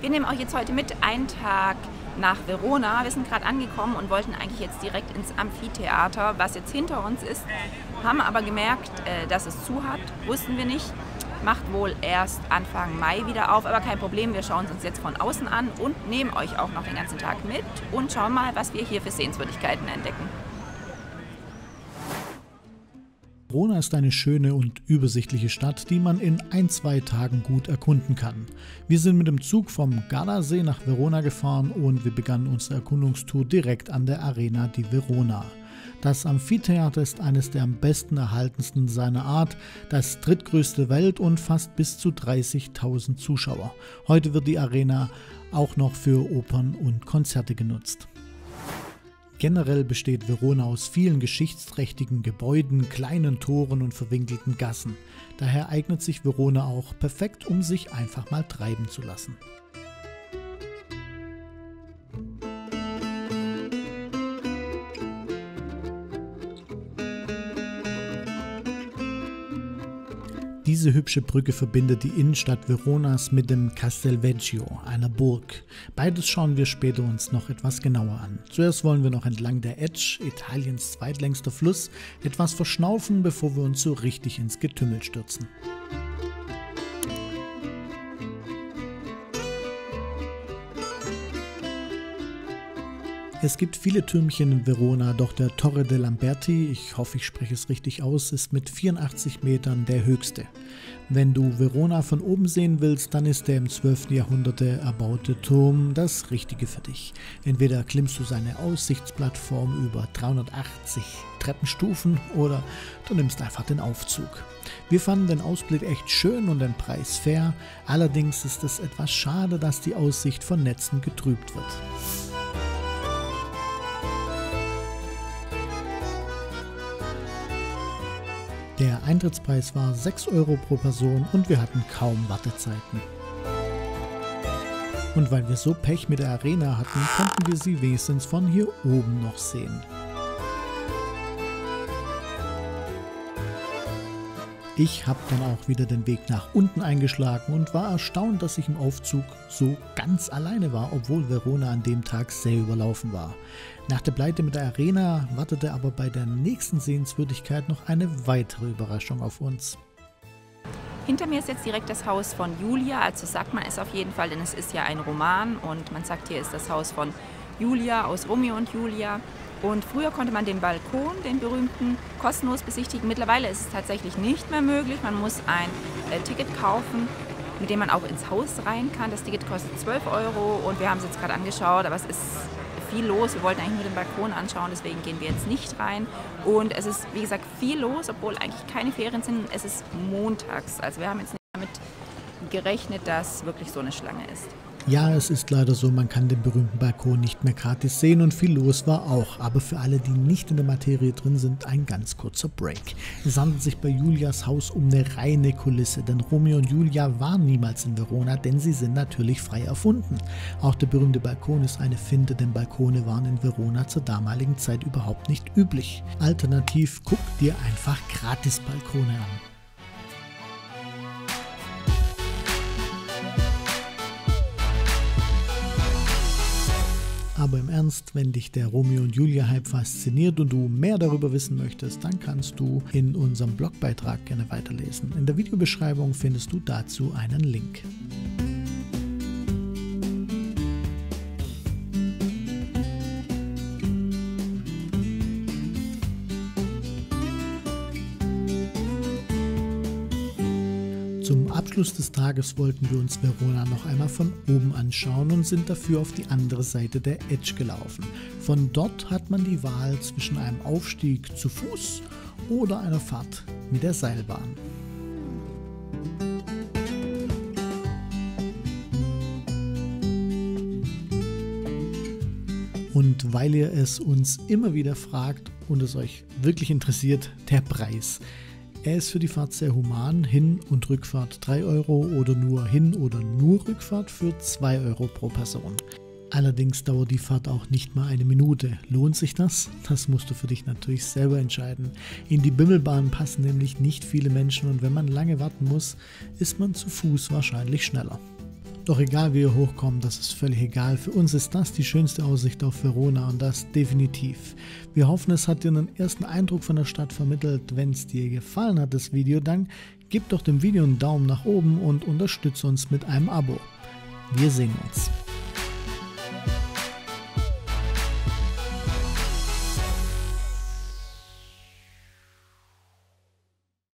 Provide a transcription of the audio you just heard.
Wir nehmen euch jetzt heute mit einen Tag nach Verona. Wir sind gerade angekommen und wollten eigentlich jetzt direkt ins Amphitheater, was jetzt hinter uns ist. Haben aber gemerkt, dass es zu hat, wussten wir nicht. Macht wohl erst Anfang Mai wieder auf, aber kein Problem. Wir schauen es uns jetzt von außen an und nehmen euch auch noch den ganzen Tag mit und schauen mal, was wir hier für Sehenswürdigkeiten entdecken. Verona ist eine schöne und übersichtliche Stadt, die man in 1-2 Tagen gut erkunden kann. Wir sind mit dem Zug vom Gardasee nach Verona gefahren und wir begannen unsere Erkundungstour direkt an der Arena di Verona. Das Amphitheater ist eines der am besten erhaltensten seiner Art, das drittgrößte der Welt und fasst bis zu 30.000 Zuschauer. Heute wird die Arena auch noch für Opern und Konzerte genutzt. Generell besteht Verona aus vielen geschichtsträchtigen Gebäuden, kleinen Toren und verwinkelten Gassen. Daher eignet sich Verona auch perfekt, um sich einfach mal treiben zu lassen. Diese hübsche Brücke verbindet die Innenstadt Veronas mit dem Castelvecchio, einer Burg. Beides schauen wir später uns noch etwas genauer an. Zuerst wollen wir noch entlang der Etsch, Italiens zweitlängster Fluss, etwas verschnaufen, bevor wir uns so richtig ins Getümmel stürzen. Es gibt viele Türmchen in Verona, doch der Torre de' Lamberti, ich hoffe, ich spreche es richtig aus, ist mit 84 Metern der höchste. Wenn du Verona von oben sehen willst, dann ist der im 12. Jahrhundert erbaute Turm das Richtige für dich. Entweder klimmst du seine Aussichtsplattform über 380 Treppenstufen oder du nimmst einfach den Aufzug. Wir fanden den Ausblick echt schön und den Preis fair, allerdings ist es etwas schade, dass die Aussicht von Netzen getrübt wird. Der Eintrittspreis war 6 € pro Person und wir hatten kaum Wartezeiten. Und weil wir so Pech mit der Arena hatten, konnten wir sie wenigstens von hier oben noch sehen. Ich habe dann auch wieder den Weg nach unten eingeschlagen und war erstaunt, dass ich im Aufzug so ganz alleine war, obwohl Verona an dem Tag sehr überlaufen war. Nach der Pleite mit der Arena wartete aber bei der nächsten Sehenswürdigkeit noch eine weitere Überraschung auf uns. Hinter mir ist jetzt direkt das Haus von Julia, also sagt man es auf jeden Fall, denn es ist ja ein Roman und man sagt, hier ist das Haus von Julia aus Romeo und Julia. Und früher konnte man den Balkon, den berühmten, kostenlos besichtigen. Mittlerweile ist es tatsächlich nicht mehr möglich. Man muss ein Ticket kaufen, mit dem man auch ins Haus rein kann. Das Ticket kostet 12 € und wir haben es jetzt gerade angeschaut, aber es ist viel los. Wir wollten eigentlich nur den Balkon anschauen, deswegen gehen wir jetzt nicht rein. Und es ist, wie gesagt, viel los, obwohl eigentlich keine Ferien sind. Es ist montags, also wir haben jetzt nicht damit gerechnet, dass wirklich so eine Schlange ist. Ja, es ist leider so, man kann den berühmten Balkon nicht mehr gratis sehen und viel los war auch. Aber für alle, die nicht in der Materie drin sind, ein ganz kurzer Break. Es handelt sich bei Julias Haus um eine reine Kulisse, denn Romeo und Julia waren niemals in Verona, denn sie sind natürlich frei erfunden. Auch der berühmte Balkon ist eine Finte, denn Balkone waren in Verona zur damaligen Zeit überhaupt nicht üblich. Alternativ guck dir einfach gratis Balkone an. Aber im Ernst, wenn dich der Romeo und Julia-Hype fasziniert und du mehr darüber wissen möchtest, dann kannst du in unserem Blogbeitrag gerne weiterlesen. In der Videobeschreibung findest du dazu einen Link. Zum Abschluss des Tages wollten wir uns Verona noch einmal von oben anschauen und sind dafür auf die andere Seite der Etsch gelaufen. Von dort hat man die Wahl zwischen einem Aufstieg zu Fuß oder einer Fahrt mit der Seilbahn. Und weil ihr es uns immer wieder fragt und es euch wirklich interessiert, der Preis. Er ist für die Fahrt sehr human, Hin- und Rückfahrt 3 € oder nur Hin- oder nur Rückfahrt für 2 € pro Person. Allerdings dauert die Fahrt auch nicht mal eine Minute. Lohnt sich das? Das musst du für dich natürlich selber entscheiden. In die Bimmelbahn passen nämlich nicht viele Menschen und wenn man lange warten muss, ist man zu Fuß wahrscheinlich schneller. Doch egal wie ihr hochkommt, das ist völlig egal. Für uns ist das die schönste Aussicht auf Verona und das definitiv. Wir hoffen, es hat dir einen ersten Eindruck von der Stadt vermittelt. Wenn es dir gefallen hat, das Video, dann gib doch dem Video einen Daumen nach oben und unterstütze uns mit einem Abo. Wir sehen uns.